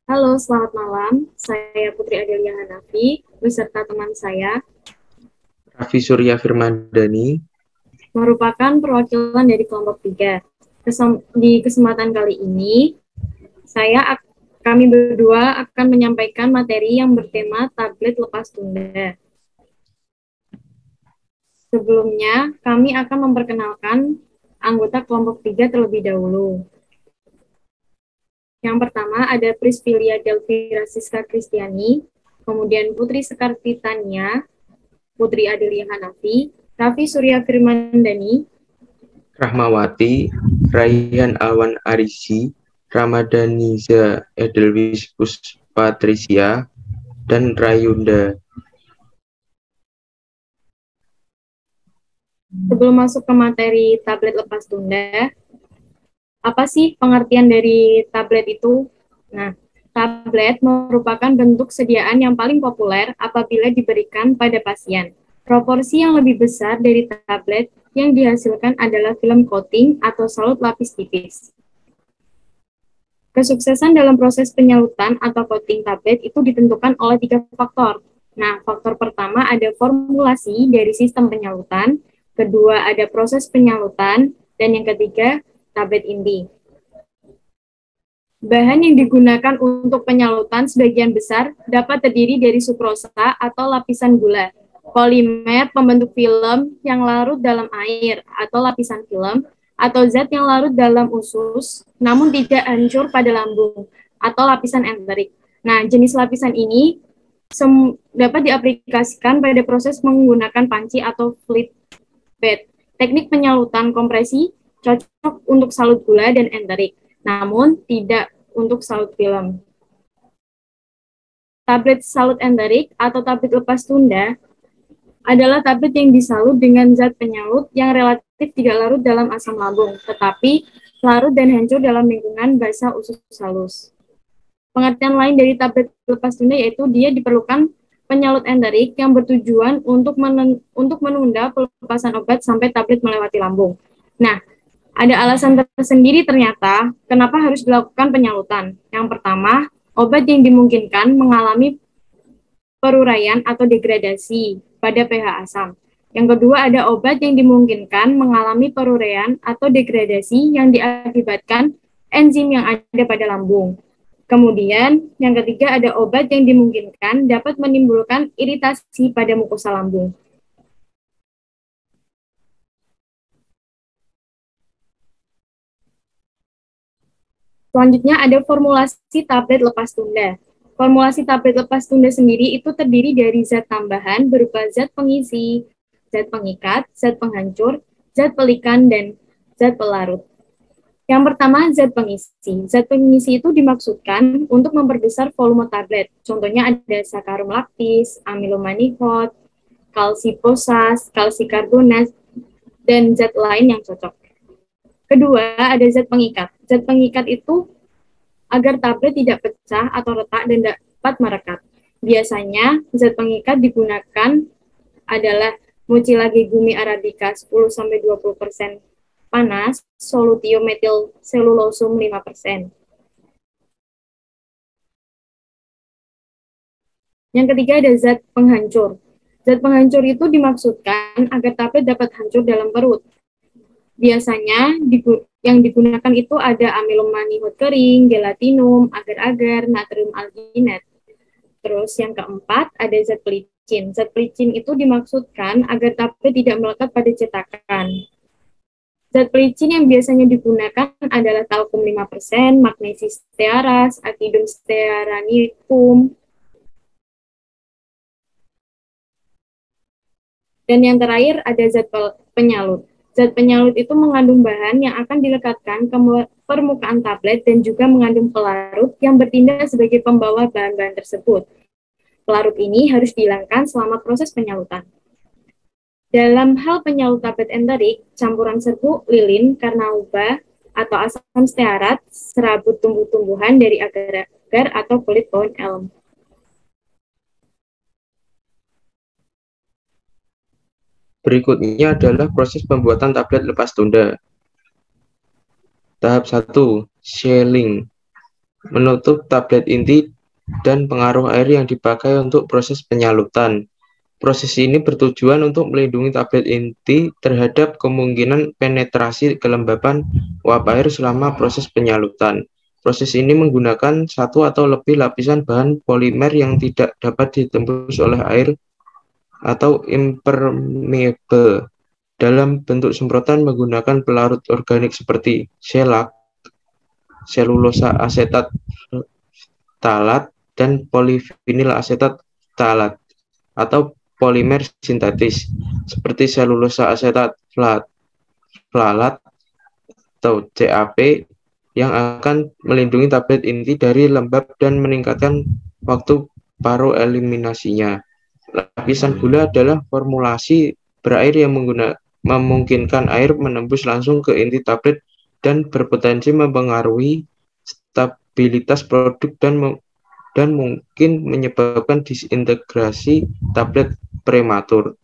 Halo, selamat malam. Saya Putri Adelia Hanafi, beserta teman saya, Raffi Surya Firmandani. merupakan perwakilan dari kelompok 3. Di kesempatan kali ini, kami berdua akan menyampaikan materi yang bertema tablet lepas tunda. Sebelumnya, kami akan memperkenalkan anggota kelompok 3 terlebih dahulu. Yang pertama ada Priscilia Delvira Siska Kristiani, kemudian Putri Sekartitania, Putri Adelia Hanafi, Raffi Surya Firmandani, Rahmawati, Raihan Alwan Arisi, Ramadhaniza Edelwis Patricia, dan Rayunda. Sebelum masuk ke materi tablet lepas tunda, apa sih pengertian dari tablet itu? Nah, tablet merupakan bentuk sediaan yang paling populer apabila diberikan pada pasien. Proporsi yang lebih besar dari tablet yang dihasilkan adalah film coating atau salut lapis tipis. Kesuksesan dalam proses penyalutan atau coating tablet itu ditentukan oleh 3 faktor. Nah, faktor pertama ada formulasi dari sistem penyalutan, kedua ada proses penyalutan, dan yang ketiga tablet inti. Bahan yang digunakan untuk penyalutan sebagian besar dapat terdiri dari sukrosa atau lapisan gula, polimer pembentuk film yang larut dalam air atau lapisan film, atau zat yang larut dalam usus namun tidak hancur pada lambung atau lapisan enterik. Nah, jenis lapisan ini dapat diaplikasikan pada proses menggunakan panci atau fluid bed. Teknik penyalutan kompresi cocok untuk salut gula dan enterik, namun tidak untuk salut film. Tablet salut enterik atau tablet lepas tunda adalah tablet yang disalut dengan zat penyalut yang relatif tidak larut dalam asam lambung, tetapi larut dan hancur dalam lingkungan basah usus halus. Pengertian lain dari tablet lepas tunda yaitu dia diperlukan penyalut enterik yang bertujuan untuk menunda pelepasan obat sampai tablet melewati lambung. Nah, ada alasan tersendiri ternyata kenapa harus dilakukan penyalutan. Yang pertama, obat yang dimungkinkan mengalami peruraian atau degradasi pada pH asam. Yang kedua, ada obat yang dimungkinkan mengalami peruraian atau degradasi yang diakibatkan enzim yang ada pada lambung. Kemudian, yang ketiga ada obat yang dimungkinkan dapat menimbulkan iritasi pada mukosa lambung. Selanjutnya ada formulasi tablet lepas tunda. Formulasi tablet lepas tunda sendiri itu terdiri dari zat tambahan berupa zat pengisi, zat pengikat, zat penghancur, zat pelikan, dan zat pelarut. Yang pertama, zat pengisi. Zat pengisi itu dimaksudkan untuk memperbesar volume tablet. Contohnya ada sakarum laktis, amilomanihot, kalsiposas, kalsikarbonat, dan zat lain yang cocok. Kedua, ada zat pengikat. Zat pengikat itu agar tablet tidak pecah atau retak dan dapat merekat. Biasanya, zat pengikat digunakan adalah Mucilage gumi arabica 10-20% panas, solutio metil selulosum 5%. Yang ketiga ada zat penghancur. Zat penghancur itu dimaksudkan agar tablet dapat hancur dalam perut. Biasanya yang digunakan itu ada amilomanihot kering, gelatinum, agar-agar, natrium alginat. Terus yang keempat ada zat pelicin. Zat pelicin itu dimaksudkan agar tablet tidak melekat pada cetakan. Zat pelicin yang biasanya digunakan adalah talkum 5%, magnesium stearas, actinium stearanicum, dan yang terakhir ada zat penyalut. Zat penyalut itu mengandung bahan yang akan dilekatkan ke permukaan tablet dan juga mengandung pelarut yang bertindak sebagai pembawa bahan-bahan tersebut. Pelarut ini harus dihilangkan selama proses penyalutan. Dalam hal penyalut tablet enterik, campuran serbuk, lilin, karnauba, atau asam stearat, serabut tumbuh-tumbuhan dari agar-agar atau kulit pohon elm. Berikutnya adalah proses pembuatan tablet lepas tunda. Tahap 1, shelling. menutup tablet inti, dan pengaruh air yang dipakai untuk proses penyalutan. Proses ini bertujuan untuk melindungi tablet inti terhadap kemungkinan penetrasi kelembapan uap air selama proses penyalutan. Proses ini menggunakan satu atau lebih lapisan bahan polimer yang tidak dapat ditembus oleh air atau impermeable. Dalam bentuk semprotan menggunakan pelarut organik seperti selak, selulosa asetat talat, dan polivinil asetat talat, atau polimer sintetis seperti selulosa asetat flalat atau CAP yang akan melindungi tablet inti dari lembab dan meningkatkan waktu paroeliminasinya. Lapisan gula adalah formulasi berair yang memungkinkan air menembus langsung ke inti tablet dan berpotensi mempengaruhi stabilitas produk dan mungkin menyebabkan disintegrasi tablet prematur.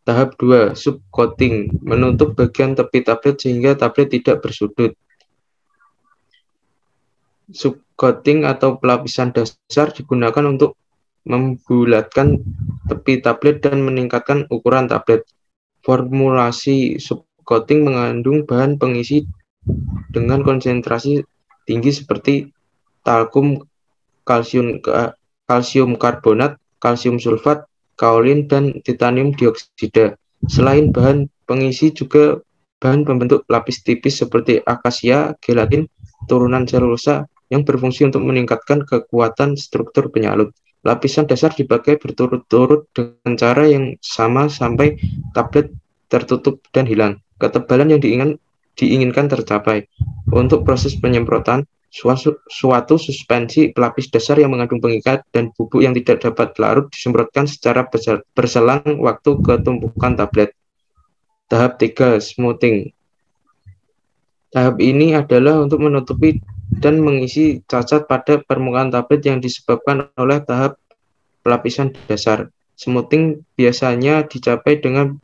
Tahap 2, subcoating, menutup bagian tepi tablet sehingga tablet tidak bersudut. Subcoating atau pelapisan dasar digunakan untuk membulatkan tepi tablet dan meningkatkan ukuran tablet. Formulasi subcoating mengandung bahan pengisi dengan konsentrasi tinggi seperti talkum, kalsium karbonat, kalsium sulfat, kaolin, dan titanium dioksida. Selain bahan pengisi, juga bahan pembentuk lapis tipis seperti akasia, gelatin, turunan selulosa yang berfungsi untuk meningkatkan kekuatan struktur penyalut. Lapisan dasar dipakai berturut-turut dengan cara yang sama sampai tablet tertutup dan hilang. Ketebalan yang diinginkan tercapai. Untuk proses penyemprotan, suatu suspensi pelapis dasar yang mengandung pengikat dan bubuk yang tidak dapat larut disemprotkan secara berselang waktu ke tumpukan tablet. Tahap 3, smoothing. Tahap ini adalah untuk menutupi dan mengisi cacat pada permukaan tablet yang disebabkan oleh tahap pelapisan dasar. Smoothing biasanya dicapai dengan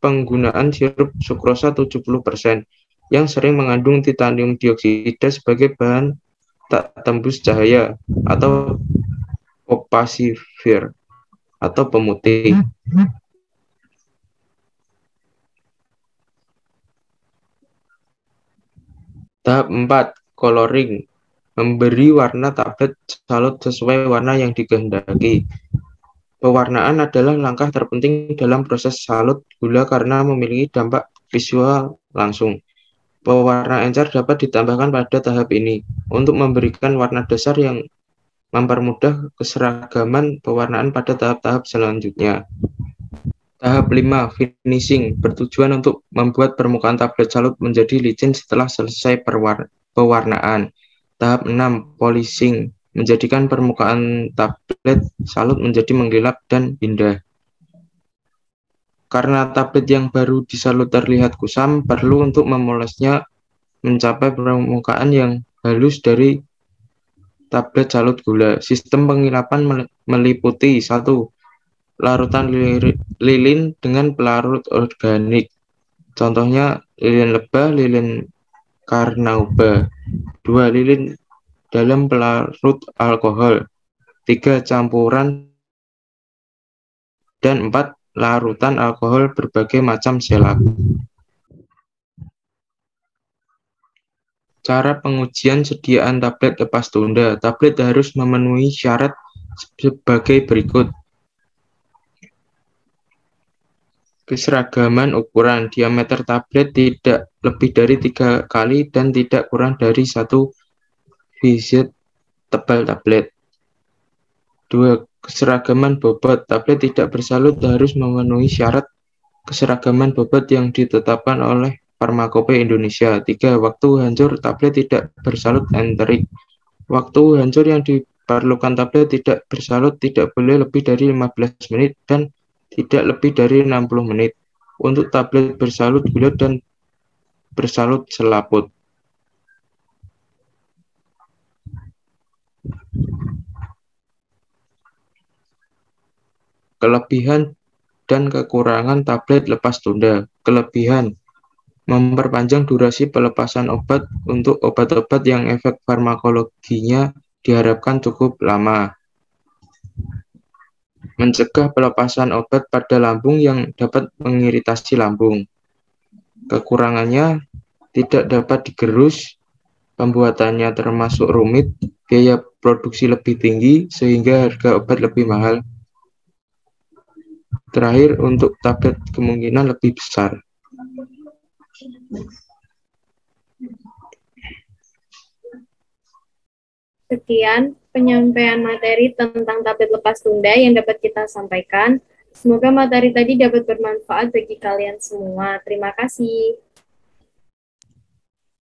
penggunaan sirup sukrosa 70% yang sering mengandung titanium dioksida sebagai bahan tak tembus cahaya atau opacifier atau pemutih. Tahap 4, coloring, memberi warna tablet salut sesuai warna yang dikehendaki. Pewarnaan adalah langkah terpenting dalam proses salut gula karena memiliki dampak visual langsung. Pewarna encer dapat ditambahkan pada tahap ini untuk memberikan warna dasar yang mempermudah keseragaman pewarnaan pada tahap-tahap selanjutnya. Tahap 5, finishing, bertujuan untuk membuat permukaan tablet salut menjadi licin setelah selesai pewarnaan. Tahap 6, polishing, menjadikan permukaan tablet salut menjadi mengkilap dan indah. Karena tablet yang baru disalut terlihat kusam, perlu untuk memolesnya mencapai permukaan yang halus dari tablet salut gula. Sistem pengilapan meliputi 1. Larutan lilin dengan pelarut organik. Contohnya lilin lebah, lilin karnauba. 2. Lilin dalam pelarut alkohol. 3. Campuran. Dan 4. Larutan alkohol berbagai macam selak. Cara pengujian sediaan tablet lepas tunda. Tablet harus memenuhi syarat sebagai berikut. Keseragaman ukuran. Diameter tablet tidak lebih dari 3 kali dan tidak kurang dari 1 visit tebal tablet. 2. Keseragaman bobot. Tablet tidak bersalut harus memenuhi syarat keseragaman bobot yang ditetapkan oleh Farmakope Indonesia. 3. Waktu hancur tablet tidak bersalut enterik. Waktu hancur yang diperlukan tablet tidak bersalut tidak boleh lebih dari 15 menit dan tidak lebih dari 60 menit. Untuk tablet bersalut bulat dan bersalut selaput. Kelebihan dan kekurangan tablet lepas tunda. Kelebihan. memperpanjang durasi pelepasan obat untuk obat-obat yang efek farmakologinya diharapkan cukup lama, mencegah pelepasan obat pada lambung yang dapat mengiritasi lambung. Kekurangannya tidak dapat digerus, pembuatannya termasuk rumit, biaya produksi lebih tinggi, sehingga harga obat lebih mahal. Terakhir, untuk tablet kemungkinan lebih besar. Sekian penyampaian materi tentang tablet lepas tunda yang dapat kita sampaikan. Semoga materi tadi dapat bermanfaat bagi kalian semua. Terima kasih.